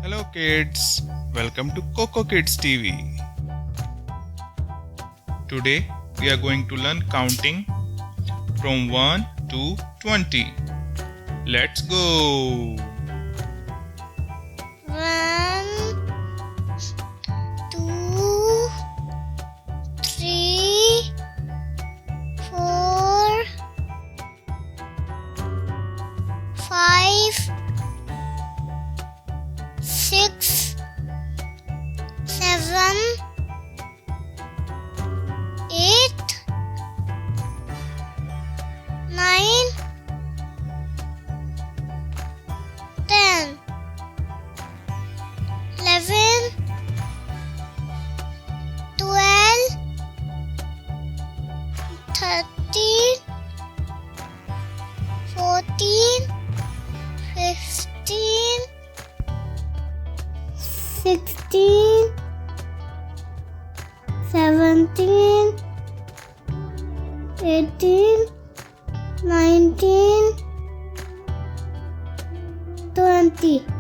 Hello kids, welcome to Coco Kids TV. Today we are going to learn counting from 1 to 20. Let's go! 1, 2, 3, 4, 5, 6, 7, 8, 9, 10, 11, 12, 13, 14, 15, 16, 17, 18, 19, 20.